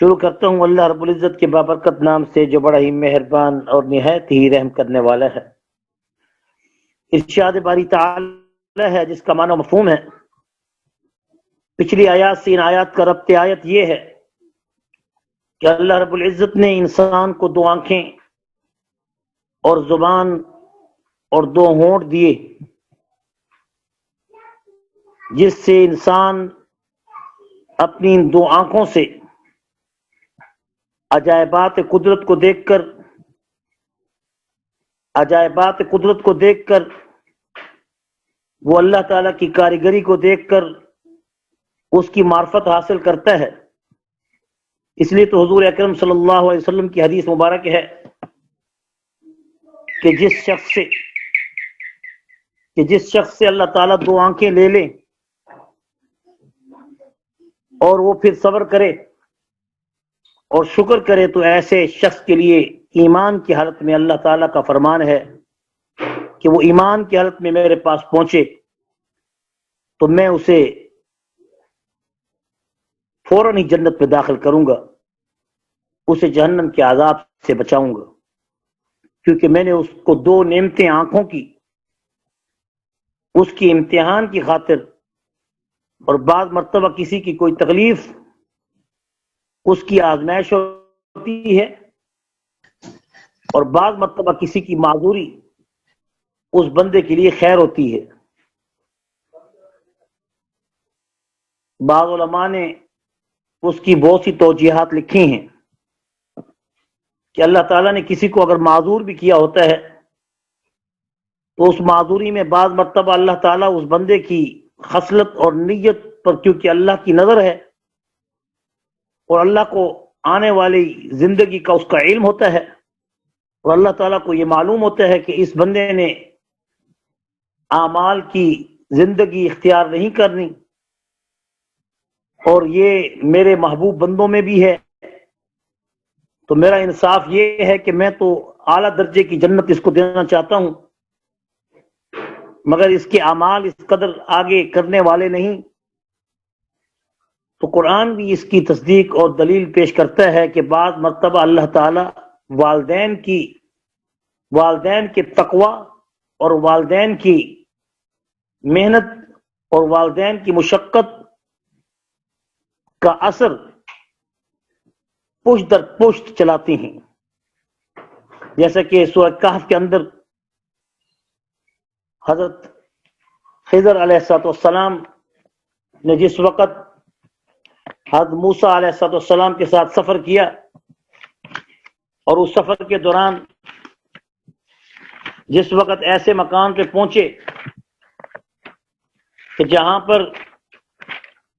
شروع کرتا ہوں اللہ رب العزت کے بابرکت نام سے جو بڑا ہی مہربان اور نہایت ہی رحم کرنے والا ہے۔ ارشاد باری تعالی ہے جس کا معنی و مفہوم ہے۔ پچھلی آیات سے ان آیات کا ربط آیت یہ ہے کہ اللہ رب العزت نے انسان کو دو آنکھیں اور زبان اور دو ہونٹ دیے، جس سے انسان اپنی ان دو آنکھوں سے عجائبات قدرت کو دیکھ کر وہ اللہ تعالیٰ کی کاریگری کو دیکھ کر اس کی معرفت حاصل کرتا ہے۔ اس لیے تو حضور اکرم صلی اللہ علیہ وسلم کی حدیث مبارک ہے کہ جس شخص سے اللہ تعالیٰ دو آنکھیں لے لے اور وہ پھر صبر کرے اور شکر کرے تو ایسے شخص کے لیے ایمان کی حالت میں اللہ تعالیٰ کا فرمان ہے کہ وہ ایمان کی حالت میں میرے پاس پہنچے تو میں اسے فوراً ہی جنت میں داخل کروں گا، اسے جہنم کے عذاب سے بچاؤں گا، کیونکہ میں نے اس کو دو نعمتیں آنکھوں کی، اس کی امتحان کی خاطر، اور بعض مرتبہ کسی کی کوئی تکلیف اس کی آزمائش ہوتی ہے، اور بعض مرتبہ کسی کی معذوری اس بندے کے لیے خیر ہوتی ہے۔ بعض علماء نے اس کی بہت سی توجیحات لکھی ہیں کہ اللہ تعالیٰ نے کسی کو اگر معذور بھی کیا ہوتا ہے تو اس معذوری میں بعض مرتبہ اللہ تعالیٰ اس بندے کی خصلت اور نیت پر، کیونکہ اللہ کی نظر ہے اور اللہ کو آنے والی زندگی کا اس کا علم ہوتا ہے، اور اللہ تعالیٰ کو یہ معلوم ہوتا ہے کہ اس بندے نے اعمال کی زندگی اختیار نہیں کرنی اور یہ میرے محبوب بندوں میں بھی ہے، تو میرا انصاف یہ ہے کہ میں تو اعلیٰ درجے کی جنت اس کو دینا چاہتا ہوں، مگر اس کے اعمال اس قدر آگے کرنے والے نہیں۔ تو قرآن بھی اس کی تصدیق اور دلیل پیش کرتا ہے کہ بعض مرتبہ اللہ تعالی والدین کے تقوی اور والدین کی محنت اور والدین کی مشقت کا اثر پشت در پشت چلاتی ہیں، جیسا کہ سورہ کہف کے اندر حضرت خضر علیہ السلام نے جس وقت حضرت موسیٰ علیہ السلام کے ساتھ سفر کیا اور اس سفر کے دوران جس وقت ایسے مکان پہ پہنچے کہ جہاں پر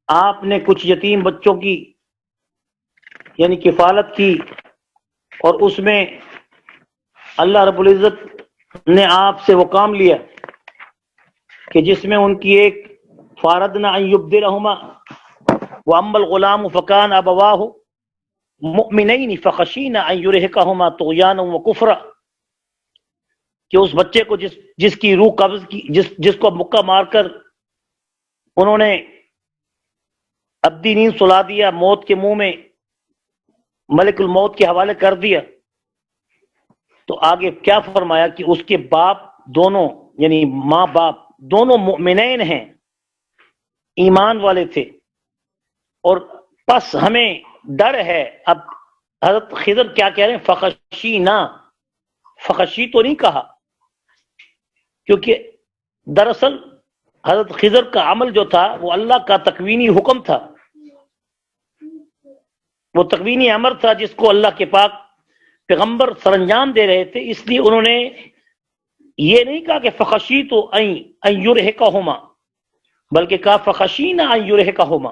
آپ نے کچھ یتیم بچوں کی یعنی کفالت کی، اور اس میں اللہ رب العزت نے آپ سے وہ کام لیا کہ جس میں ان کی ایک فاردنا ان یبدلہما وَأَمَّا الْغُلَامُ فَكَانَ أَبَوَاهُ مُؤْمِنَيْنِ فَخَشِينَا أَن يُرْهِقَهُمَا طُغْيَانًا وَكُفْرًا، کہ اس بچے کو جس کی روح قبض کی، جس کو مکہ مار کر انہوں نے ابدی نیند سلا دیا، موت کے منہ میں ملک الموت کے حوالے کر دیا، تو آگے کیا فرمایا کہ اس کے باپ دونوں یعنی ماں باپ دونوں مؤمنین ہیں، ایمان والے تھے، اور پس ہمیں ڈر ہے۔ اب حضرت خضر کیا کہہ رہے ہیں؟ فخشینا، فخشی تو نہیں کہا، کیونکہ دراصل حضرت خضر کا عمل جو تھا وہ اللہ کا تکوینی حکم تھا، وہ تکوینی امر تھا جس کو اللہ کے پاک پیغمبر سر انجام دے رہے تھے، اس لیے انہوں نے یہ نہیں کہا کہ فخشیت ان یرہقہما، بلکہ کہا فخشینا ان یرہقہما،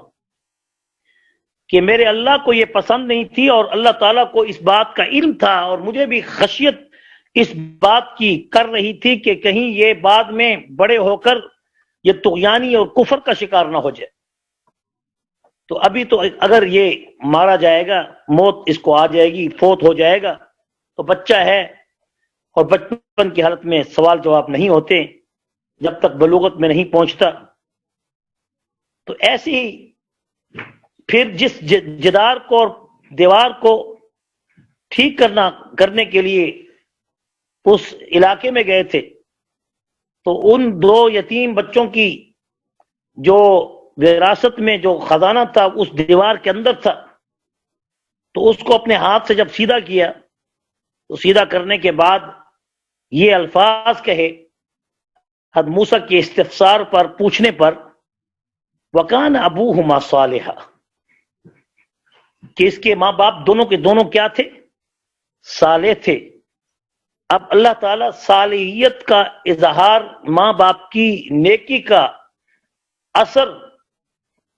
کہ میرے اللہ کو یہ پسند نہیں تھی اور اللہ تعالیٰ کو اس بات کا علم تھا، اور مجھے بھی خشیت اس بات کی کر رہی تھی کہ کہیں یہ بعد میں بڑے ہو کر یہ طغیانی اور کفر کا شکار نہ ہو جائے۔ تو ابھی تو اگر یہ مارا جائے گا، موت اس کو آ جائے گی، فوت ہو جائے گا، تو بچہ ہے اور بچپن کی حالت میں سوال جواب نہیں ہوتے جب تک بلوغت میں نہیں پہنچتا۔ تو ایسی ہی پھر جس جدار کو اور دیوار کو ٹھیک کرنے کے لیے اس علاقے میں گئے تھے تو ان 2 یتیم بچوں کی جو وراثت میں جو خزانہ تھا اس دیوار کے اندر تھا، تو اس کو اپنے ہاتھ سے جب سیدھا کیا تو سیدھا کرنے کے بعد یہ الفاظ کہے حضرت موسیٰ کے استفسار پر، پوچھنے پر، وَكَانَ أَبُوهُمَا صَالِحًا، کہ اس کے ماں باپ دونوں کے دونوں کیا تھے؟ صالح تھے۔ اب اللہ تعالیٰ صالحیت کا اظہار، ماں باپ کی نیکی کا اثر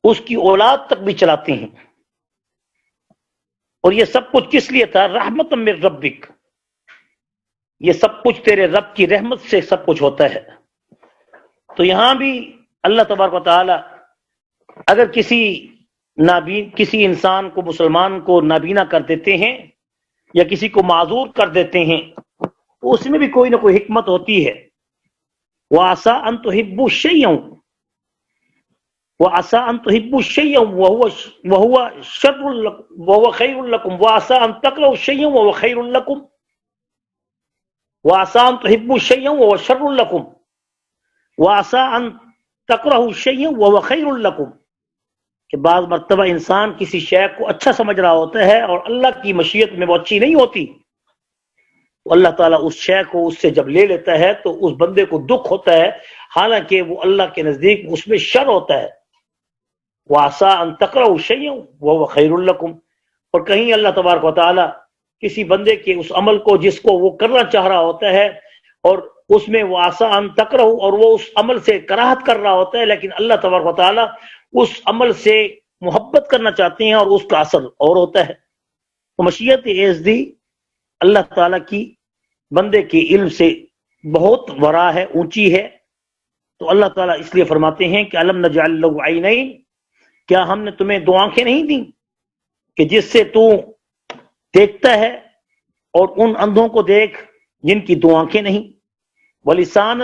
اس کی اولاد تک بھی چلاتے ہیں، اور یہ سب کچھ کس لیے تھا؟ رحمت من ربک، یہ سب کچھ تیرے رب کی رحمت سے سب کچھ ہوتا ہے۔ تو یہاں بھی اللہ تبارک و تعالی اگر کسی انسان کو، مسلمان کو نابینا کر دیتے ہیں یا کسی کو معذور کر دیتے ہیں تو اس میں بھی کوئی نہ کوئی حکمت ہوتی ہے۔ وَعَسَىٰ أَن تُحِبُّوا شَيْئًا وَعَسَىٰ أَن تُحِبُّوا شَيْئًا وَهُوَ شَرٌّ لَكُمْ وَهُوَ خَيْرٌ لَكُمْ وَعَسَىٰ أَن تَكْرَهُوا شَيْئًا وَهُوَ خَيْرٌ لَكُمْ وَعَسَىٰ أَن تُحِبُّوا شَيْئًا وَهُوَ شَرٌّ لَكُمْ وَعَسَىٰ أَن تَكْرَهُوا شَيْئًا وَهُوَ خَيْرٌ لَكُمْ، کہ بعض مرتبہ انسان کسی شے کو اچھا سمجھ رہا ہوتا ہے اور اللہ کی مشیت میں وہ اچھی نہیں ہوتی، تو اللہ تعالیٰ اس شے کو اس سے جب لے لیتا ہے تو اس بندے کو دکھ ہوتا ہے، حالانکہ وہ اللہ کے نزدیک اس میں شر ہوتا ہے۔ وَعَسَىٰ أَن تَكْرَهُوا شَيْئًا وَهُوَ خَيْرٌ لَكُمْ، اور کہیں اللہ تبارک و تعالیٰ کسی بندے کے اس عمل کو جس کو وہ کرنا چاہ رہا ہوتا ہے اور اس میں وَعَسَىٰ أَن تَكْرَهُوا، اور وہ اس عمل سے کراہت کر رہا ہوتا ہے، لیکن اللہ تبارک و تعالیٰ اس عمل سے محبت کرنا چاہتے ہیں اور اس کا اثر اور ہوتا ہے۔ تو مشیت ایزدی اللہ تعالیٰ کی بندے کے علم سے بہت ورا ہے، اونچی ہے۔ تو اللہ تعالیٰ اس لیے فرماتے ہیں کہ الم نجعل لہ عینین، کیا ہم نے تمہیں 2 آنکھیں نہیں دیں کہ جس سے تو دیکھتا ہے، اور ان اندھوں کو دیکھ جن کی 2 آنکھیں نہیں، ولسان،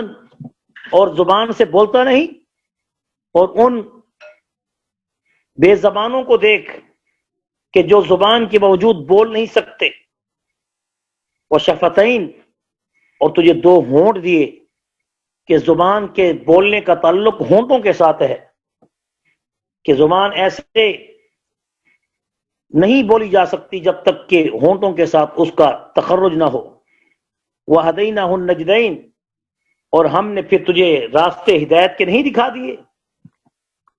اور زبان سے بولتا نہیں، اور ان بے زبانوں کو دیکھ کہ جو زبان کے باوجود بول نہیں سکتے، وشفتین، اور تجھے 2 ہونٹ دیے کہ زبان کے بولنے کا تعلق ہونٹوں کے ساتھ ہے، کہ زبان ایسے نہیں بولی جا سکتی جب تک کہ ہونٹوں کے ساتھ اس کا تخرج نہ ہو۔ وہدیناہ النجدین، اور ہم نے پھر تجھے راستے ہدایت کے نہیں دکھا دیے،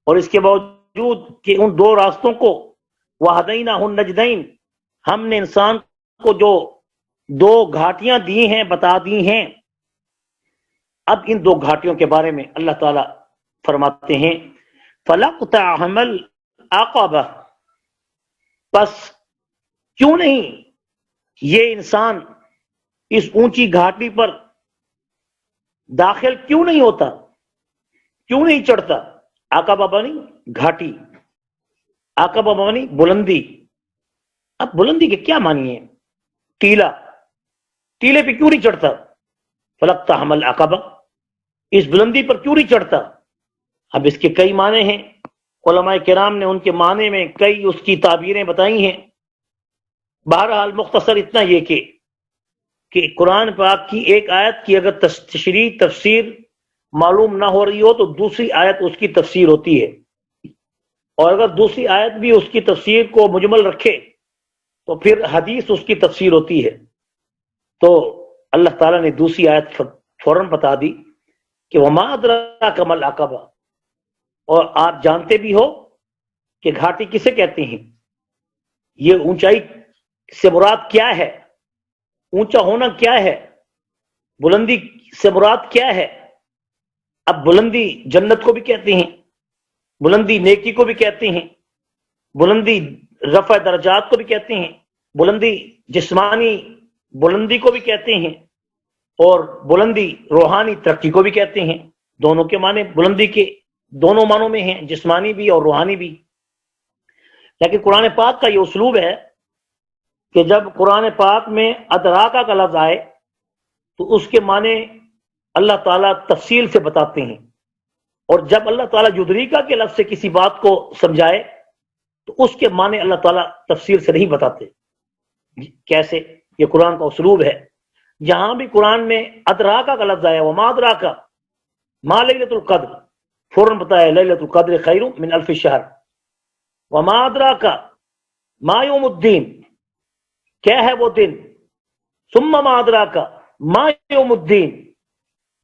اور اس کے باوجود کہ ان 2 راستوں کو، وہدیناہ النجدین، ہم نے انسان کو جو 2 گھاٹیاں دی ہیں، بتا دی ہیں۔ اب ان 2 گھاٹیوں کے بارے میں اللہ تعالیٰ فرماتے ہیں فَلَقْتَحَمَ الْعَقَبَةَ، پس کیوں نہیں یہ انسان اس اونچی گھاٹی پر داخل کیوں نہیں ہوتا، کیوں نہیں چڑھتا؟ عقبہ بنی گھاٹی، عقبہ بنی بلندی۔ اب بلندی کے کیا معنی ہے؟ ٹیلا، ٹیلے پہ کیوں نہیں چڑھتا؟ فَلَقْتَحَمَ الْعَقَبَةَ، اس بلندی پر کیوں نہیں چڑھتا؟ اب اس کے کئی معنی ہیں، علماء کرام نے ان کے معنی میں کئی اس کی تعبیریں بتائی ہیں۔ بہرحال مختصر اتنا یہ کہ قرآن پاک کی ایک آیت کی اگر تشریح تفسیر معلوم نہ ہو رہی ہو تو دوسری آیت اس کی تفسیر ہوتی ہے، اور اگر دوسری آیت بھی اس کی تفسیر کو مجمل رکھے تو پھر حدیث اس کی تفسیر ہوتی ہے۔ تو اللہ تعالیٰ نے دوسری آیت فوراً بتا دی کہ وَمَا أَدْرَاكَ مَا الْعَقَبَةُ، اور آپ جانتے بھی ہو کہ گھاٹی کسے کہتے ہیں، یہ اونچائی سے مراد کیا ہے، اونچا ہونا کیا ہے، بلندی سے مراد کیا ہے۔ اب بلندی جنت کو بھی کہتے ہیں، بلندی نیکی کو بھی کہتے ہیں، بلندی رفع درجات کو بھی کہتے ہیں، بلندی جسمانی بلندی کو بھی کہتے ہیں، اور بلندی روحانی ترقی کو بھی کہتے ہیں۔ دونوں کے معنی بلندی کے دونوں معنوں میں ہیں، جسمانی بھی اور روحانی بھی۔ لیکن قرآن پاک کا یہ اسلوب ہے کہ جب قرآن پاک میں ادراکا کا لفظ آئے تو اس کے معنی اللہ تعالیٰ تفصیل سے بتاتے ہیں، اور جب اللہ تعالیٰ یدریکا کے لفظ سے کسی بات کو سمجھائے تو اس کے معنی اللہ تعالیٰ تفصیل سے نہیں بتاتے. کیسے؟ یہ قرآن کا اسلوب ہے. جہاں بھی قرآن میں ادراکا کا لفظ آیا وما ادراکا ما لیلۃ القدر، فوراً بتایا لیلۃ القدر خیر من الف شہر. وما ادراکا ما یوم الدین، کیا ہے وہ دن. ثم ما ادراکا ما یوم الدین،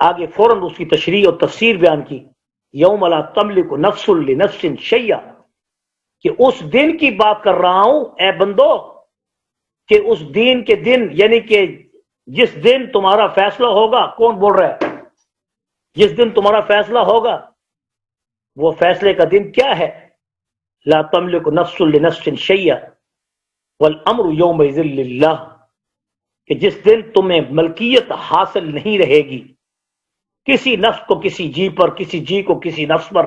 آگے فوراً اس کی تشریح اور تفسیر بیان کی. یوم لا تملک نفس لنفس شیئا، کہ اس دن کی بات کر رہا ہوں اے بندو، کہ اس دین کے دن، یعنی کہ جس دن تمہارا فیصلہ ہوگا. کون بول رہا ہے؟ جس دن تمہارا فیصلہ ہوگا. وہ فیصلے کا دن کیا ہے؟ لا تملک نفس لنفس شیئا والامر یومئذ للہ، کہ جس دن تمہیں ملکیت حاصل نہیں رہے گی کسی نفس کو کسی جی پر، کسی جی کو کسی نفس پر،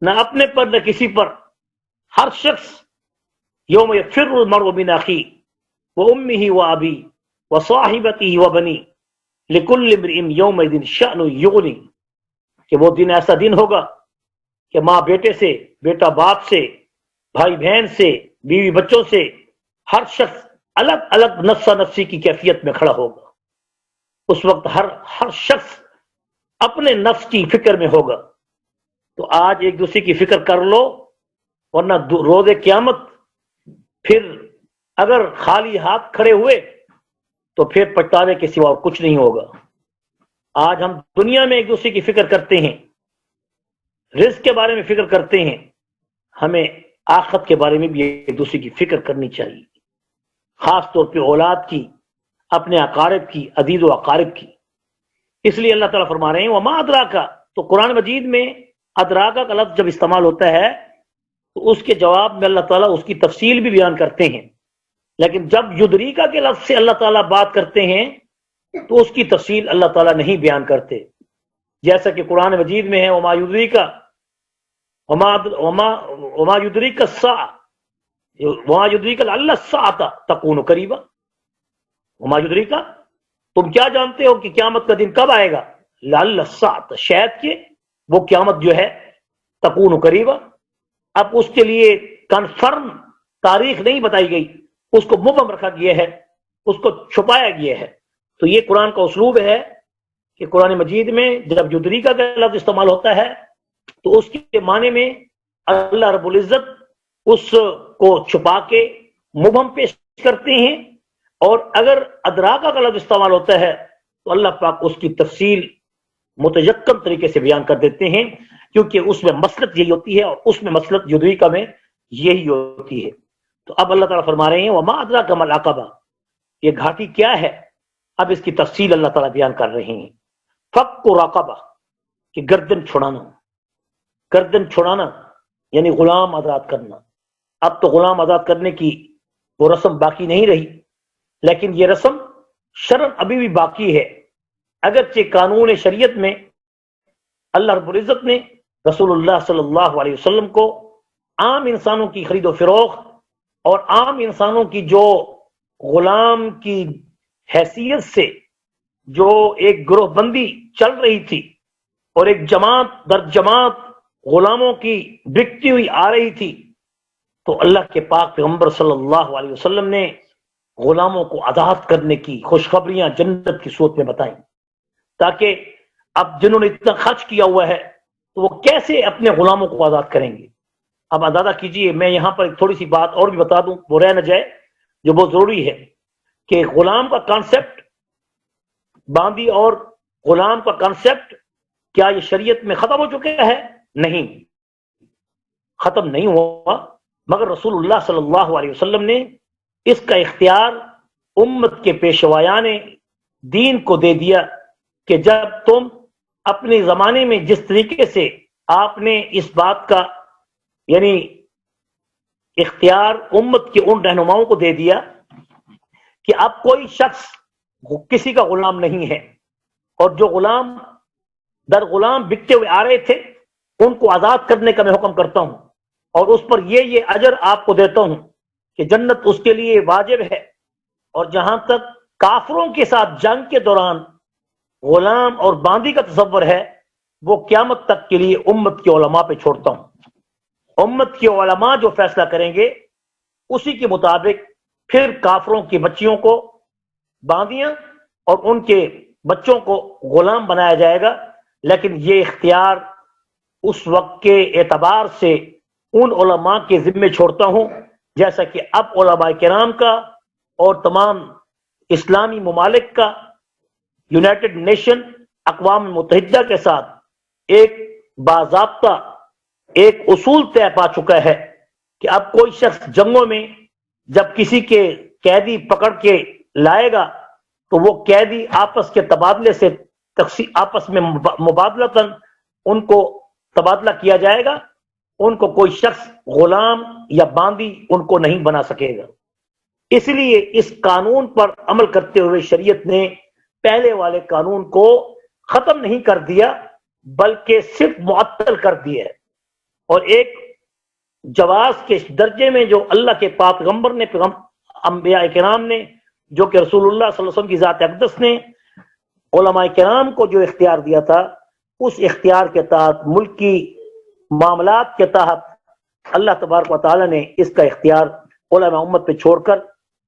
نہ اپنے پر نہ کسی پر. ہر شخص یوم یفر المرء من اخیہ وامہ وابیہ وصاحبتہ وبنیہ لکل امرئ یومئذ شأن یغنی، کہ وہ دن ایسا دن ہوگا کہ ماں بیٹے سے، بیٹا باپ سے، بھائی بہن سے، بیوی بچوں سے، ہر شخص الگ الگ نفسا نفسی کی کیفیت میں کھڑا ہوگا. اس وقت ہر شخص اپنے نفس کی فکر میں ہوگا. تو آج ایک دوسرے کی فکر کر لو، ورنہ روز قیامت پھر اگر خالی ہاتھ کھڑے ہوئے تو پھر پچھتاوے کے سوا اور کچھ نہیں ہوگا. آج ہم دنیا میں ایک دوسرے کی فکر کرتے ہیں، رزق کے بارے میں فکر کرتے ہیں، ہمیں آخرت کے بارے میں بھی ایک دوسرے کی فکر کرنی چاہیے، خاص طور پہ اولاد کی، اپنے اقارب کی، عزیز و اقارب کی. اس لیے اللہ تعالیٰ فرما رہے ہیں وما ادراکا. تو قرآن مجید میں ادراکا کا لفظ جب استعمال ہوتا ہے تو اس کے جواب میں اللہ تعالیٰ اس کی تفصیل بھی بیان کرتے ہیں. لیکن جب یدریکا کے لفظ سے اللہ تعالیٰ بات کرتے ہیں تو اس کی تفصیل اللہ تعالیٰ نہیں بیان کرتے. جیسا کہ قرآن مجید میں ہے وما یدریکا وما یدریکا الساعہ وما یدریکا لعل الساعۃ تکون قریبا. وما یدریکا، تم کیا جانتے ہو کہ قیامت کا دن کب آئے گا. لعل الساعۃ، شاید کہ وہ قیامت جو ہے تکون قریبا. اب اس کے لیے کنفرم تاریخ نہیں بتائی گئی، اس کو مبہم رکھا گیا ہے، اس کو چھپایا گیا ہے. تو یہ قرآن کا اسلوب ہے کہ قرآن مجید میں جب یدریکا کا لفظ استعمال ہوتا ہے تو اس کے معنی میں اللہ رب العزت اس کو چھپا کے مبہم پیش کرتے ہیں، اور اگر ادراکا کا لفظ استعمال ہوتا ہے تو اللہ پاک اس کی تفصیل متیقن طریقے سے بیان کر دیتے ہیں، کیونکہ اس میں مصلحت یہی ہوتی ہے، اور اس میں مصلحت یدریکا میں یہی ہوتی ہے. تو اب اللہ تعالیٰ فرما رہے ہیں وما ادراک ما العقبہ، یہ گھاٹی کیا ہے. اب اس کی تفصیل اللہ تعالیٰ بیان کر رہے ہیں. فک رقبہ، کہ گردن چھڑانا. گردن چھڑانا یعنی غلام آزاد کرنا. اب تو غلام آزاد کرنے کی وہ رسم باقی نہیں رہی، لیکن یہ رسم شرعاً ابھی بھی باقی ہے. اگرچہ قانون شریعت میں اللہ رب العزت نے رسول اللہ صلی اللہ علیہ وسلم کو عام انسانوں کی خرید و فروخت اور عام انسانوں کی جو غلام کی حیثیت سے جو ایک گروہ بندی چل رہی تھی اور ایک جماعت در جماعت غلاموں کی بکتی ہوئی آ رہی تھی، تو اللہ کے پاک پیغمبر صلی اللہ علیہ وسلم نے غلاموں کو آزاد کرنے کی خوشخبریاں جنت کی صورت میں بتائیں، تاکہ اب جنہوں نے اتنا خرچ کیا ہوا ہے تو وہ کیسے اپنے غلاموں کو آزاد کریں گے. اب اندازہ کیجئے، میں یہاں پر ایک تھوڑی سی بات اور بھی بتا دوں، وہ رہ نہ جائے، جو بہت ضروری ہے، کہ غلام کا کانسیپٹ، باندی اور غلام کا کانسیپٹ کیا یہ شریعت میں ختم ہو چکا ہے؟ نہیں، ختم نہیں ہوا، مگر رسول اللہ صلی اللہ علیہ وسلم نے اس کا اختیار امت کے پیشوایان دین کو دے دیا کہ جب تم اپنے زمانے میں جس طریقے سے آپ نے اس بات کا یعنی اختیار امت کے ان رہنماؤں کو دے دیا کہ اب کوئی شخص کسی کا غلام نہیں ہے، اور جو غلام در غلام بکتے ہوئے آ رہے تھے ان کو آزاد کرنے کا میں حکم کرتا ہوں، اور اس پر یہ اجر آپ کو دیتا ہوں کہ جنت اس کے لیے واجب ہے. اور جہاں تک کافروں کے ساتھ جنگ کے دوران غلام اور باندی کا تصور ہے، وہ قیامت تک کے لیے امت کے علماء پہ چھوڑتا ہوں. امت کے علماء جو فیصلہ کریں گے اسی کے مطابق پھر کافروں کی بچیوں کو باندیاں اور ان کے بچوں کو غلام بنایا جائے گا. لیکن یہ اختیار اس وقت کے اعتبار سے ان علماء کے ذمے چھوڑتا ہوں جیسا کہ اب علماء کرام کا اور تمام اسلامی ممالک کا یونائٹڈ نیشن اقوام متحدہ کے ساتھ ایک باضابطہ ایک اصول طے پا چکا ہے کہ اب کوئی شخص جنگوں میں جب کسی کے قیدی پکڑ کے لائے گا تو وہ قیدی آپس کے تبادلے سے آپس میں مبادلتاً ان کو تبادلہ کیا جائے گا. ان کو کوئی شخص غلام یا باندی ان کو نہیں بنا سکے گا. اس لیے اس قانون پر عمل کرتے ہوئے شریعت نے پہلے والے قانون کو ختم نہیں کر دیا بلکہ صرف معطل کر دیا ہے. اور ایک جواز کے درجے میں جو اللہ کے پاک پیغمبر نے انبیاء کرام نے جو کہ رسول اللہ صلی اللہ علیہ وسلم کی ذات اقدس نے علماء کرام کو جو اختیار دیا تھا اس اختیار کے تحت ملکی معاملات کے تحت اللہ تبارک و تعالی نے اس کا اختیار علماء امت پہ چھوڑ کر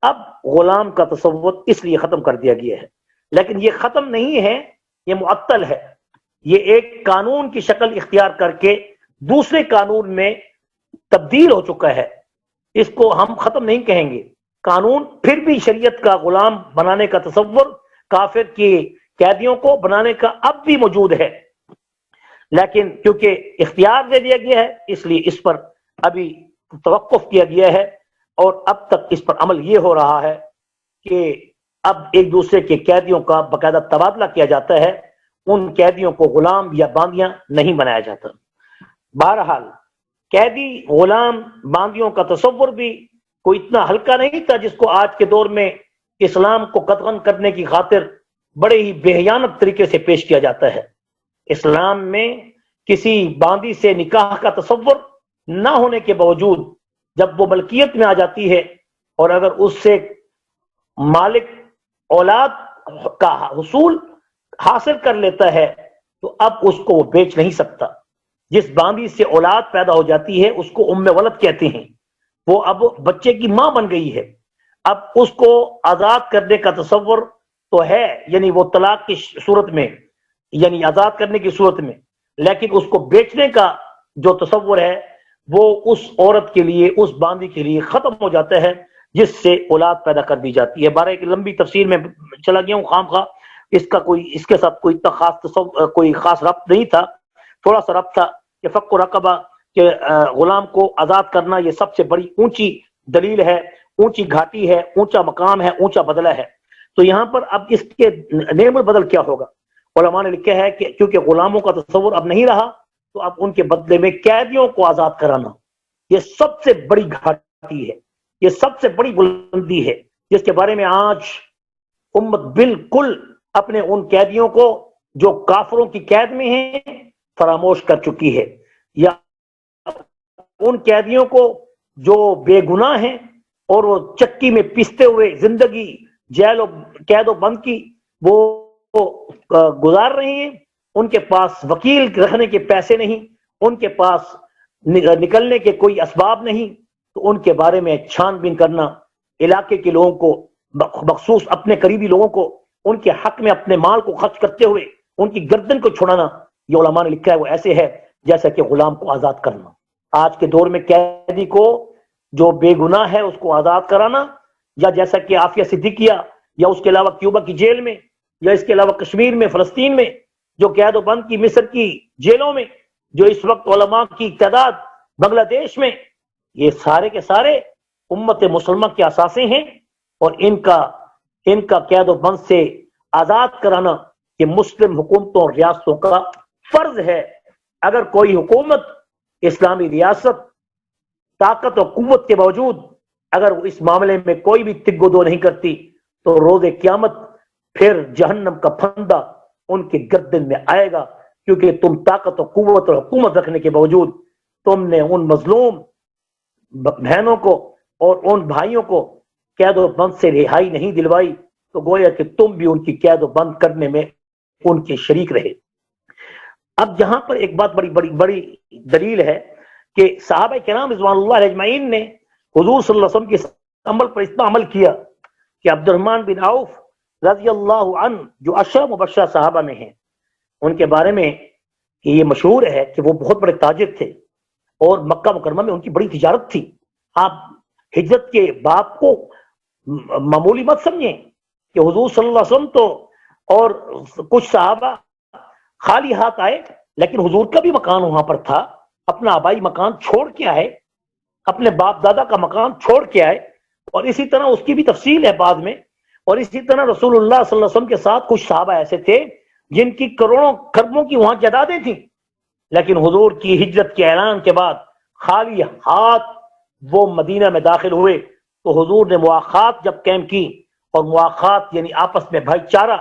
اب غلام کا تصور اس لیے ختم کر دیا گیا ہے. لیکن یہ ختم نہیں ہے، یہ معطل ہے. یہ ایک قانون کی شکل اختیار کر کے دوسرے قانون میں تبدیل ہو چکا ہے. اس کو ہم ختم نہیں کہیں گے. قانون پھر بھی شریعت کا غلام بنانے کا تصور، کافر کی قیدیوں کو بنانے کا اب بھی موجود ہے، لیکن کیونکہ اختیار دے دیا گیا ہے اس لیے اس پر ابھی توقف کیا گیا ہے. اور اب تک اس پر عمل یہ ہو رہا ہے کہ اب ایک دوسرے کے قیدیوں کا باقاعدہ تبادلہ کیا جاتا ہے، ان قیدیوں کو غلام یا باندیاں نہیں بنایا جاتا. بہرحال قیدی غلام باندیوں کا تصور بھی کوئی اتنا ہلکا نہیں تھا جس کو آج کے دور میں اسلام کو قدغن کرنے کی خاطر بڑے ہی بےحیانت طریقے سے پیش کیا جاتا ہے. اسلام میں کسی باندی سے نکاح کا تصور نہ ہونے کے باوجود جب وہ ملکیت میں آ جاتی ہے اور اگر اس سے مالک اولاد کا حصول حاصل کر لیتا ہے تو اب اس کو وہ بیچ نہیں سکتا. جس باندی سے اولاد پیدا ہو جاتی ہے اس کو ام ولد کہتے ہیں. وہ اب بچے کی ماں بن گئی ہے. اب اس کو آزاد کرنے کا تصور تو ہے، یعنی وہ طلاق کی صورت میں، یعنی آزاد کرنے کی صورت میں، لیکن اس کو بیچنے کا جو تصور ہے وہ اس عورت کے لیے، اس باندی کے لیے ختم ہو جاتا ہے جس سے اولاد پیدا کر دی جاتی ہے. بارہ ایک لمبی تفسیر میں چلا گیا ہوں خام خواہ، اس کے ساتھ کوئی کوئی خاص ربط نہیں تھا. تھوڑا سا ربط تھا کہ فک رقبہ کہ غلام کو آزاد کرنا یہ سب سے بڑی اونچی دلیل ہے، اونچی گھاٹی ہے، اونچا مقام ہے، اونچا بدلہ ہے. تو یہاں پر اب اس کے نعم البدل کیا ہوگا؟ علماء نے لکھا ہے کہ کیونکہ غلاموں کا تصور اب نہیں رہا تو اب ان کے بدلے میں قیدیوں کو آزاد کرانا یہ سب سے بڑی گھاٹی ہے، یہ سب سے بڑی بلندی ہے جس کے بارے میں آج امت بالکل اپنے ان قیدیوں کو جو کافروں کی قید میں ہیں فراموش کر چکی ہے، یا ان قیدیوں کو جو بے گناہ ہیں اور وہ چکی میں پیستے ہوئے زندگی جیل و قید و بند کی وہ گزار رہے ہیں. ان کے پاس وکیل رکھنے کے پیسے نہیں، ان کے پاس نکلنے کے کوئی اسباب نہیں، تو ان کے بارے میں چھان بین کرنا، علاقے کے لوگوں کو مخصوص اپنے قریبی لوگوں کو ان کے حق میں اپنے مال کو خرچ کرتے ہوئے ان کی گردن کو چھڑانا، یہ علماء نے لکھا ہے وہ ایسے ہے جیسا کہ غلام کو آزاد کرنا. آج کے دور میں قیدی کو جو بے گناہ ہے اس کو آزاد کرانا، یا جیسا کہ عافیہ صدیقیہ یا اس کے علاوہ کیوبا کی جیل میں، یا اس کے علاوہ کشمیر میں، فلسطین میں جو قید و بند کی، مصر کی جیلوں میں جو اس وقت علماء کی تعداد، بنگلہ دیش میں، یہ سارے کے سارے امت مسلمہ کے اثاثے ہیں. اور ان کا قید و بند سے آزاد کرانا یہ مسلم حکومتوں اور ریاستوں کا فرض ہے. اگر کوئی حکومت، اسلامی ریاست طاقت و قوت کے باوجود اگر وہ اس معاملے میں کوئی بھی تگ و دو نہیں کرتی تو روز قیامت پھر جہنم کا پھندا ان کے گردن میں آئے گا، کیونکہ تم طاقت و قوت اور حکومت رکھنے کے باوجود تم نے ان مظلوم بہنوں کو اور ان بھائیوں کو قید و بند سے رہائی نہیں دلوائی، تو گویا کہ تم بھی ان کی قید و بند کرنے میں ان کے شریک رہے. اب یہاں پر ایک بات بڑی دلیل ہے کہ صحابہ کرام رضوان اللہ علیہ اجمعین نے حضور صلی اللہ علیہ وسلم کے عمل پر اتنا عمل کیا کہ عبد الرحمن بن عوف رضی اللہ عنہ جو عشرہ مبشرہ صحابہ میں ہیں، ان کے بارے میں یہ مشہور ہے کہ وہ بہت بڑے تاجر تھے اور مکہ مکرمہ میں ان کی بڑی تجارت تھی. آپ ہجرت کے باب کو معمولی مت سمجھیں کہ حضور صلی اللہ علیہ وسلم تو اور کچھ صحابہ خالی ہاتھ آئے، لیکن حضور کا بھی مکان وہاں پر تھا، اپنا آبائی مکان چھوڑ کے آئے، اپنے باپ دادا کا مکان چھوڑ کے آئے. اور اسی طرح اس کی بھی تفصیل ہے بعد میں. اور اسی طرح رسول اللہ صلی اللہ علیہ وسلم کے ساتھ کچھ صحابہ ایسے تھے جن کی کروڑوں خربوں کی وہاں جائیدادیں تھیں، لیکن حضور کی ہجرت کے اعلان کے بعد خالی ہاتھ وہ مدینہ میں داخل ہوئے. تو حضور نے مواخات جب قائم کی، اور مواخات یعنی آپس میں بھائی چارہ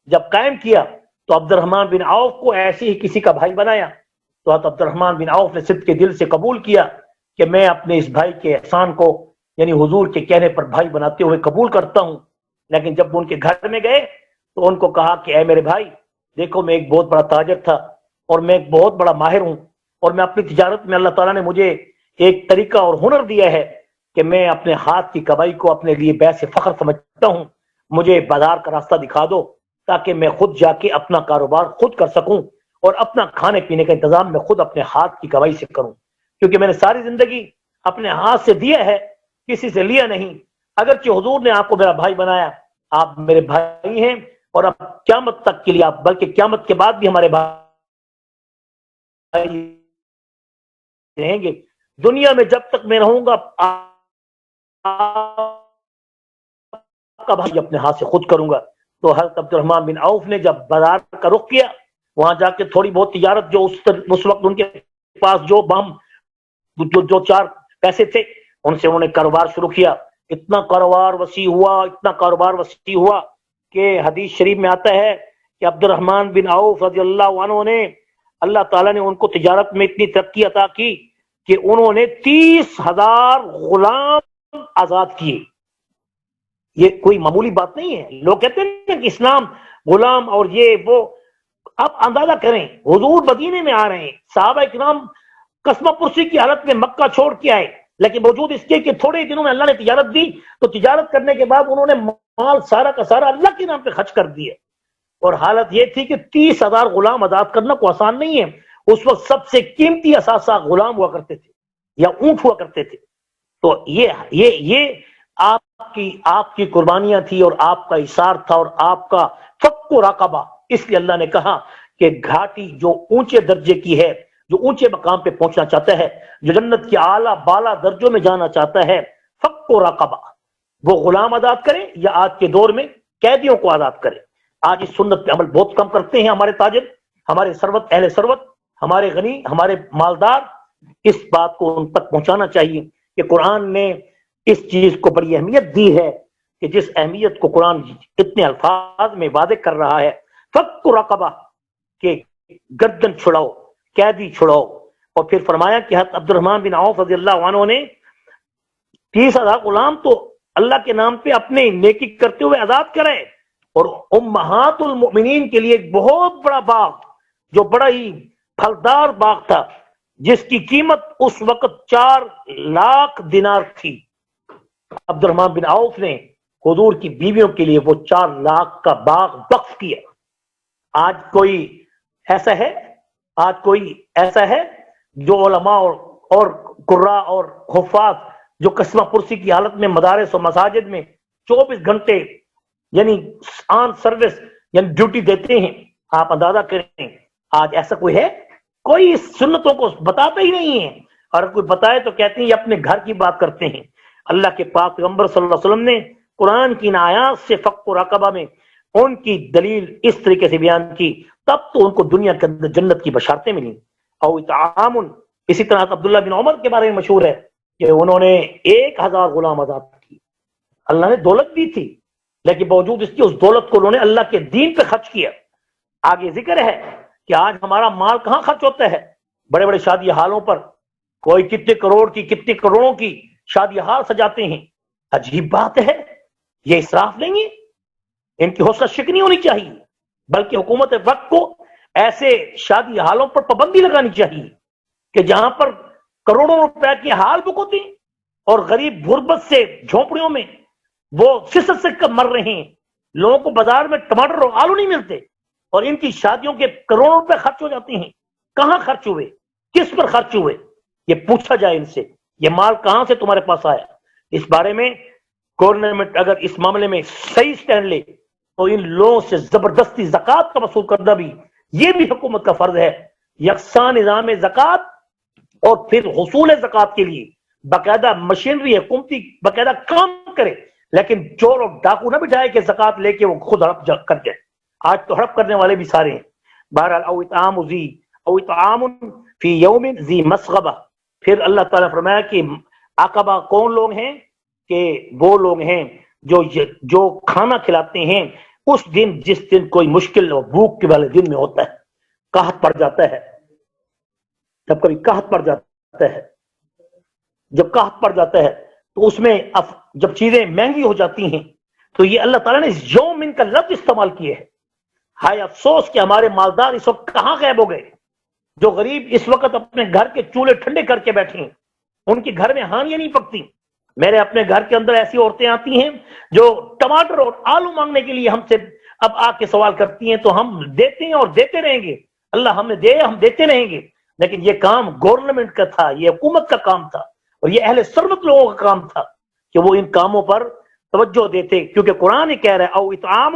جب قائم کیا، تو عبد الرحمن بن عوف کو ایسے ہی کسی کا بھائی بنایا. تو عبد الرحمن بن عوف نے صدق کے دل سے قبول کیا کہ میں اپنے اس بھائی کے احسان کو یعنی حضور کے کہنے پر بھائی بناتے ہوئے قبول کرتا ہوں. لیکن جب وہ ان کے گھر میں گئے تو ان کو کہا کہ اے میرے بھائی، دیکھو میں ایک بہت بڑا تاجر تھا اور میں ایک بہت بڑا ماہر ہوں، اور میں اپنی تجارت میں اللہ تعالیٰ نے مجھے ایک طریقہ اور ہنر دیا ہے کہ میں اپنے ہاتھ کی کمائی کو اپنے لیے بیس فخر سمجھتا ہوں. مجھے بازار کا راستہ دکھا دو تاکہ میں خود جا کے اپنا کاروبار خود کر سکوں اور اپنا کھانے پینے کا انتظام میں خود اپنے ہاتھ کی کمائی سے کروں، کیونکہ میں نے ساری زندگی اپنے ہاتھ سے دیا ہے، کسی سے لیا نہیں. اگرچہ حضور نے آپ کو میرا بھائی بنایا، آپ میرے بھائی ہیں، اور اب قیامت تک کے لیے آپ، بلکہ قیامت کے بعد بھی ہمارے بھائی رہیں گے. دنیا میں جب تک میں رہوں گا آپ کا بھائی اپنے ہاتھ سے خود کروں گا. تو حضرت عبد الرحمن بن عوف نے جب بازار کا رخ کیا، وہاں جا کے تھوڑی بہت تجارت جو اس وقت ان کے پاس جو چار پیسے تھے ان سے انہوں نے کاروبار شروع کیا. اتنا کاروبار وسیع ہوا کہ حدیث شریف میں آتا ہے کہ عبد الرحمن بن عوف رضی اللہ عنہ نے، اللہ تعالیٰ نے ان کو تجارت میں اتنی ترقی عطا کی کہ انہوں نے 30,000 غلام آزاد کیے. یہ کوئی معمولی بات نہیں ہے. لوگ کہتے ہیں کہ اسلام غلام اور یہ وہ. آپ اندازہ کریں، حضور مدینے میں آ رہے ہیں، صحابہ کرام قسمہ پرسی کی حالت میں مکہ چھوڑ کے آئے، لیکن موجود اس کے کہ تھوڑے دنوں میں اللہ نے تجارت دی، تو تجارت کرنے کے بعد انہوں نے مال سارا کا سارا اللہ کے نام پہ خرچ کر دیا. اور حالت یہ تھی کہ 30,000 غلام آزاد کرنا کو آسان نہیں ہے. اس وقت سب سے قیمتی اثاثہ غلام ہوا کرتے تھے یا اونٹ ہوا کرتے تھے. تو یہ آپ کی قربانیاں تھی اور آپ کا اثار تھا اور آپ کا فک و رقبہ. اس لیے اللہ نے کہا کہ گھاٹی جو اونچے درجے کی ہے، جو اونچے مقام پہ پہنچنا چاہتا ہے، جو جنت کے اعلیٰ بالا درجوں میں جانا چاہتا ہے، فک و رقبہ، وہ غلام آزاد کرے یا آج کے دور میں قیدیوں کو آزاد کرے. آج اس سنت پہ عمل بہت کم کرتے ہیں ہمارے تاجر، ہمارے ثروت، اہل ثروت، ہمارے غنی، ہمارے مالدار. اس بات کو ان تک پہنچانا چاہیے کہ قرآن نے اس چیز کو بڑی اہمیت دی ہے، کہ جس اہمیت کو قرآن اتنے الفاظ میں واضح کر رہا ہے. فک رقبہ، کہ گردن چھڑاؤ، قیدی چھڑاؤ. اور پھر فرمایا کہ حضرت عبد الرحمن بن عوف رضی اللہ عنہ نے 30,000 غلام تو اللہ کے نام پہ اپنے نیکی کرتے ہوئے آزاد کرے. اور امہات المؤمنین کے لیے ایک بہت بڑا باغ، جو بڑا ہی پھلدار باغ تھا، جس کی قیمت اس وقت 4 لاکھ دینار تھی، عبد الرحمن بن عوف نے حضور کی بیویوں کے لیے وہ 4 لاکھ کا باغ وقف کیا. آج کوئی ایسا ہے جو علماء اور قراء اور حفاظ جو قسمہ پرسی کی حالت میں مدارس و مساجد میں 24 گھنٹے یعنی آن سروس یعنی ڈیوٹی دیتے ہیں. آپ اندازہ کریں، آج ایسا کوئی ہے؟ کوئی اس سنتوں کو بتاتا ہی نہیں ہے، اور کوئی بتائے تو کہتے ہیں یہ اپنے گھر کی بات کرتے ہیں. اللہ کے پاک پیغمبر صلی اللہ علیہ وسلم نے قرآن کی آیات سے فک و رقبہ میں ان کی دلیل اس طریقے سے بیان کی، تب تو ان کو دنیا کے اندر جنت کی بشارتیں ملی. او اطعام، اسی طرح عبداللہ بن عمر کے بارے میں مشہور ہے کہ انہوں نے 1,000 غلام آزاد کی. اللہ نے دولت دی تھی، لیکن باوجود اس کی اس دولت کو انہوں نے اللہ کے دین پہ خرچ کیا. آگے ذکر ہے کہ آج ہمارا مال کہاں خرچ ہوتا ہے؟ بڑے بڑے شادی حالوں پر. کوئی کتنے کروڑ کی، کتنے کروڑوں کی شادی حال سجاتے ہیں. عجیب بات ہے، یہ اسراف نہیں ہے؟ ان کی حوصلہ شکنی ہونی چاہیے، بلکہ حکومت وقت کو ایسے شادی حالوں پر پابندی لگانی چاہیے کہ جہاں پر کروڑوں روپے کی حال بک ہوتی ہیں، اور غریب غربت سے جھونپڑیوں میں وہ سسک سے مر رہے ہیں، لوگوں کو بازار میں ٹماٹر اور آلو نہیں ملتے، اور ان کی شادیوں کے کروڑوں روپے خرچ ہو جاتے ہیں. کہاں خرچ ہوئے؟ کس پر خرچ ہوئے؟ یہ پوچھا جائے ان سے، یہ مال کہاں سے تمہارے پاس آیا؟ اس بارے میں گورنمنٹ اگر اس معاملے میں صحیح سٹینڈ لے تو ان لوگوں سے زبردستی زکوٰۃ کا وصول کرنا بھی یہ بھی حکومت کا فرض ہے. یکساں نظام زکوٰۃ اور پھر حصول زکوٰۃ کے لیے باقاعدہ مشینری حکومتی باقاعدہ کام کرے، لیکن چور اور ڈاکو نہ بٹھائے کہ زکوٰۃ لے کے وہ خود ہڑپ کر جائے. آج تو ہڑپ کرنے والے بھی سارے ہیں. بہرحال او اطعام فی یوم ذی مسغبہ. پھر اللہ تعالیٰ نے فرمایا کہ عقبہ کون لوگ ہیں؟ کہ وہ لوگ ہیں جو کھانا کھلاتے ہیں اس دن جس دن کوئی مشکل اور بھوک کے والے دن میں ہوتا ہے، قحط پڑ جاتا ہے. جب کبھی قحط پڑ جاتا ہے، جب قحط پڑ جاتا ہے تو اس میں جب چیزیں مہنگی ہو جاتی ہیں تو یہ اللہ تعالیٰ نے یوم کا لفظ استعمال کیے ہے. ہائے افسوس کہ ہمارے مالدار اس وقت کہاں غائب ہو گئے. جو غریب اس وقت اپنے گھر کے چولہے ٹھنڈے کر کے بیٹھے ہیں، ان کے گھر میں ہانیاں نہیں پکتی. میرے اپنے گھر کے اندر ایسی عورتیں آتی ہیں جو ٹماٹر اور آلو مانگنے کے لیے ہم سے اب آ کے سوال کرتی ہیں، تو ہم دیتے ہیں اور دیتے رہیں گے. اللہ ہمیں دے، ہم دیتے رہیں گے. لیکن یہ کام گورنمنٹ کا تھا، یہ حکومت کا کام تھا، اور یہ اہل ثروت لوگوں کا کام تھا کہ وہ ان کاموں پر توجہ دیتے. کیونکہ قرآن کہہ رہا ہے او اطعام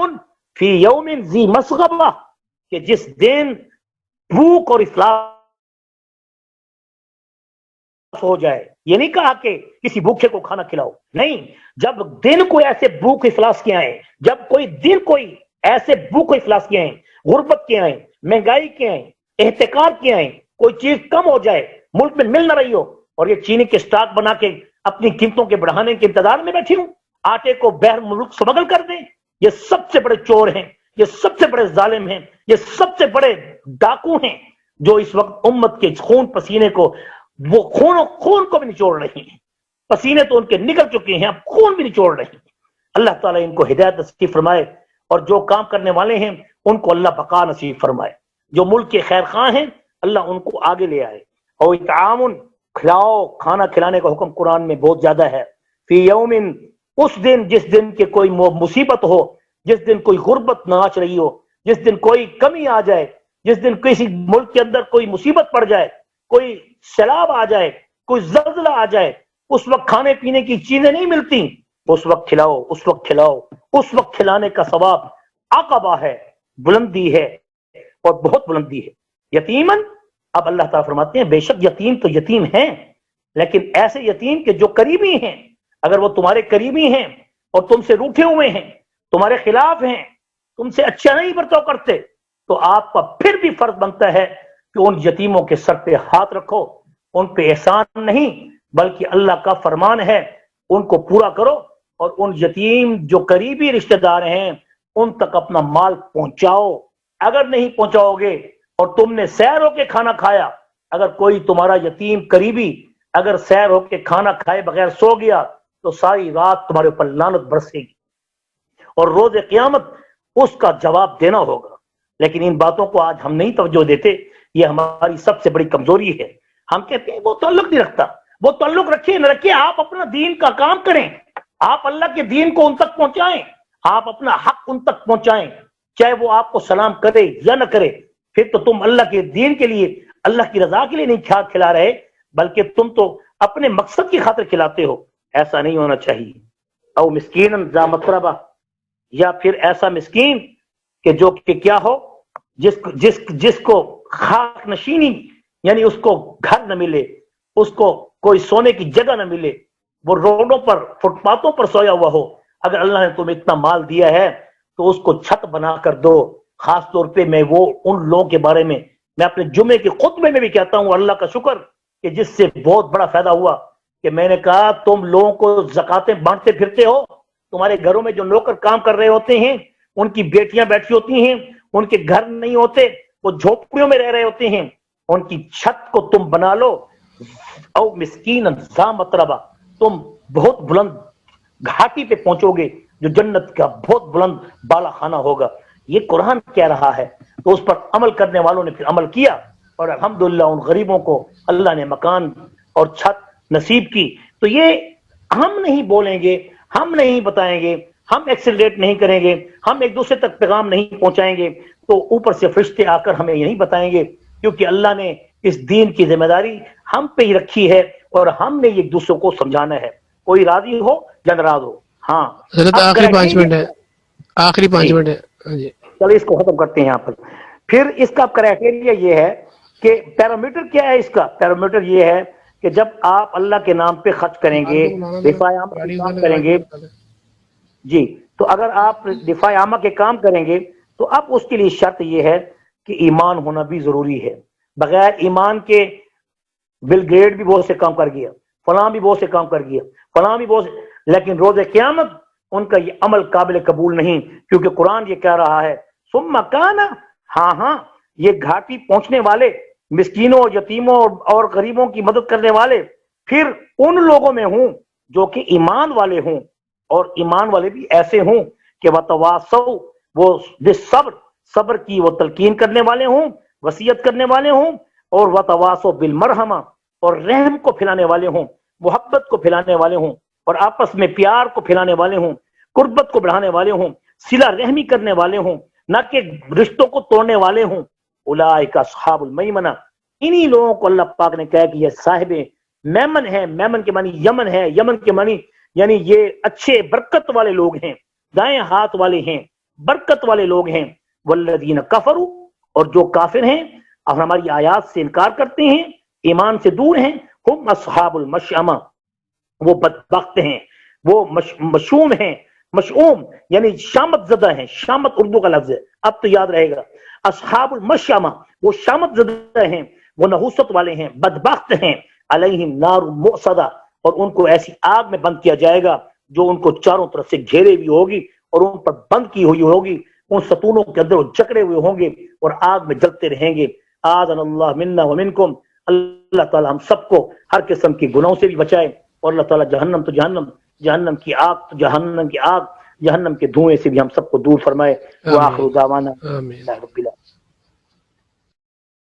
فی یوم ذی مسغبہ، کہ جس دن بھوک اور افلاس ہو جائے. یہ نہیں کہا کہ کسی بھوکے کو کھانا کھلاؤ، نہیں. جب دن کوئی ایسے بھوک افلاس کے آئے، جب کوئی دن کوئی ایسے بھوک افلاس کے آئے، غربت کے آئے، مہنگائی کے آئے، احتکار کے آئے، کوئی چیز کم ہو جائے، ملک میں مل نہ رہی ہو، اور یہ چینی کے سٹاک بنا کے اپنی قیمتوں کے بڑھانے کے انتظار میں بیٹھی ہوں، آٹے کو بہر ملک سمگل کر دیں. یہ سب سے بڑے چور ہیں، یہ سب سے بڑے ظالم ہیں، یہ سب سے بڑے ڈاکو ہیں جو اس وقت امت کے خون پسینے کو وہ خون کو بھی نچوڑ رہے ہیں. پسینے تو ان کے نکل چکے ہیں، اب خون بھی نچوڑ رہے ہیں. اللہ تعالیٰ ان کو ہدایت نصیب فرمائے، اور جو کام کرنے والے ہیں ان کو اللہ بقا نصیب فرمائے. جو ملک کے خیر خواہ ہیں اللہ ان کو آگے لے آئے. اور تعاون کھلاؤ، کھانا کھلانے کا حکم قرآن میں بہت زیادہ ہے. فی یوم، اس دن جس دن کے کوئی مصیبت ہو، جس دن کوئی غربت ناچ رہی ہو، جس دن کوئی کمی آ جائے، جس دن کسی ملک کے اندر کوئی مصیبت پڑ جائے، کوئی سیلاب آ جائے، کوئی زلزلہ آ جائے، اس وقت کھانے پینے کی چیزیں نہیں ملتی، اس وقت کھلاؤ، اس وقت کھلاؤ. اس وقت کھلانے کا ثواب عقبہ ہے، بلندی ہے، اور بہت بلندی ہے. یتیمن، اب اللہ تعالیٰ فرماتے ہیں بے شک یتیم تو یتیم ہیں، لیکن ایسے یتیم کہ جو قریبی ہیں. اگر وہ تمہارے قریبی ہیں اور تم سے روٹھے ہوئے ہیں، تمہارے خلاف ہیں، تم سے اچھا نہیں برتاؤ کرتے، تو آپ کا پھر بھی فرض بنتا ہے کہ ان یتیموں کے سر پہ ہاتھ رکھو. ان پہ احسان نہیں بلکہ اللہ کا فرمان ہے، ان کو پورا کرو، اور ان یتیم جو قریبی رشتہ دار ہیں ان تک اپنا مال پہنچاؤ. اگر نہیں پہنچاؤ گے اور تم نے سیر ہو کے کھانا کھایا، اگر کوئی تمہارا یتیم قریبی اگر سیر ہو کے کھانا کھائے بغیر سو گیا تو ساری رات تمہارے اوپر لعنت برسے گی، اور روز قیامت اس کا جواب دینا ہوگا. لیکن ان باتوں کو آج ہم نہیں توجہ دیتے، یہ ہماری سب سے بڑی کمزوری ہے. ہم کہتے ہیں وہ تعلق نہیں رکھتا، وہ تعلق رکھے نہ رکھے، آپ اپنا دین کا کام کریں، آپ اللہ کے دین کو ان تک پہنچائیں، آپ اپنا حق ان تک پہنچائیں، چاہے وہ آپ کو سلام کرے یا نہ کرے. پھر تو تم اللہ کے دین کے لیے، اللہ کی رضا کے لیے نہیں کھلا رہے، بلکہ تم تو اپنے مقصد کی خاطر کھلاتے ہو. ایسا نہیں ہونا چاہیے. او مسکین ذا متربہ، یا پھر ایسا مسکین کہ جو کہ کیا ہو، جس کو خاک نشینی، یعنی اس کو گھر نہ ملے، اس کو کوئی سونے کی جگہ نہ ملے، وہ روڈوں پر فٹ پاتھوں پر سویا ہوا ہو. اگر اللہ نے تمہیں اتنا مال دیا ہے تو اس کو چھت بنا کر دو. خاص طور پہ میں ان لوگوں کے بارے میں اپنے جمعے کے خطبے میں بھی کہتا ہوں، اللہ کا شکر کہ جس سے بہت بڑا فائدہ ہوا کہ میں نے کہا تم لوگوں کو زکاتیں بانٹتے پھرتے ہو، تمہارے گھروں میں جو نوکر کام کر رہے ہوتے ہیں ان کی بیٹیاں بیٹھی ہوتی ہیں، ان کے گھر نہیں ہوتے، وہ جھوپڑیوں میں رہ رہے ہوتے ہیں، ان کی چھت کو تم بنا لو. او مسکین ذا متربہ، تم بہت بلند گھاٹی پہ پہنچو گے جو جنت کا بہت بلند بالا خانہ ہوگا. یہ قرآن کہہ رہا ہے، تو اس پر عمل کرنے والوں نے پھر عمل کیا، اور الحمدللہ ان غریبوں کو اللہ نے مکان اور چھت نصیب کی. تو یہ ہم نہیں بولیں گے, ہم نہیں بتائیں گے, ہم ایکسلریٹ نہیں کریں گے, ہم ایک دوسرے تک پیغام نہیں پہنچائیں گے تو اوپر سے فرشتے آ کر ہمیں یہ نہیں بتائیں گے, کیونکہ اللہ نے اس دین کی ذمہ داری ہم پہ ہی رکھی ہے اور ہم نے ایک دوسرے کو سمجھانا ہے, کوئی راضی ہو یا ناراض ہو. ہاں حضرت آخری 5 منٹ ہے, آخری 5 منٹ ہے جی. چلو اس کو ختم کرتے ہیں یہاں پر. پھر اس کا کرائٹیریا یہ ہے کہ پیرامیٹر کیا ہے اس کا؟ پیرامیٹر یہ ہے کہ جب آپ اللہ کے نام پہ خرچ کریں گے, دفاع عامہ کے کام کریں گے, جی, تو اگر آپ دفاع عامہ کے کام کریں گے تو اب اس کے لیے شرط یہ ہے کہ ایمان ہونا بھی ضروری ہے. بغیر ایمان کے بل گیٹ بھی بہت سے کام کر گیا, فلاں بھی بہت سے کام کر گیا, فلاں بھی بہت سے, لیکن روز قیامت ان کا یہ عمل قابل قبول نہیں, کیونکہ قرآن یہ کہہ رہا ہے ثم کان, ہاں یہ گھاٹی پہنچنے والے مسکینوں, یتیموں اور غریبوں کی مدد کرنے والے پھر ان لوگوں میں ہوں جو کہ ایمان والے ہوں, اور ایمان والے بھی ایسے ہوں کہ وتواصوا, وہ بالصبر, صبر کی وہ تلقین کرنے والے ہوں, وصیت کرنے والے ہوں, اور وتواصوا بالمرحمہ, اور رحم کو پھیلانے والے ہوں, محبت کو پھیلانے والے ہوں, اور آپس میں پیار کو پھیلانے والے ہوں, قربت کو بڑھانے والے ہوں, صلہ رحمی کرنے والے ہوں, نہ کہ رشتوں کو توڑنے والے ہوں. اولئک اصحاب المیمنہ, انہی لوگوں کو اللہ پاک نے کہا کہ یہ صاحب میمن ہے. میمن کے معنی یمن ہے, یمن کے معنی یعنی یہ اچھے برکت والے لوگ ہیں, دائیں ہاتھ والے ہیں, برکت والے لوگ ہیں. والذین کفروا, اور جو کافر ہیں اور ہماری آیات سے انکار کرتے ہیں, ایمان سے دور ہیں, ہم اصحاب المشأمہ, وہ بدبخت ہیں, وہ مشوم ہیں, مشؤوم یعنی شامت زدہ ہیں. شامت اردو کا لفظ ہے, اب تو یاد رہے گا. اصحاب المشأمہ, وہ شامت زدہ ہیں, وہ نحوست والے ہیں, بدبخت ہیں. علیہم نار مؤصدہ, اور ان کو ایسی آگ میں بند کیا جائے گا جو ان کو چاروں طرف سے گھیرے ہوئی ہوگی اور ان پر بند کی ہوئی ہوگی. ان ستونوں کے اندر وہ جکڑے ہوئے ہوں گے اور آگ میں جلتے رہیں گے. آذن اللہ منا ومنکم, اللہ تعالی ہم سب کو ہر قسم کی گناہوں سے بھی بچائے, اور اللہ تعالی جہنم تو جہنم, جہنم کی آگ تو جہنم کی آگ, جہنم کے دھوئیں سے بھی ہم سب کو دور فرمائے. وآخر دعوانا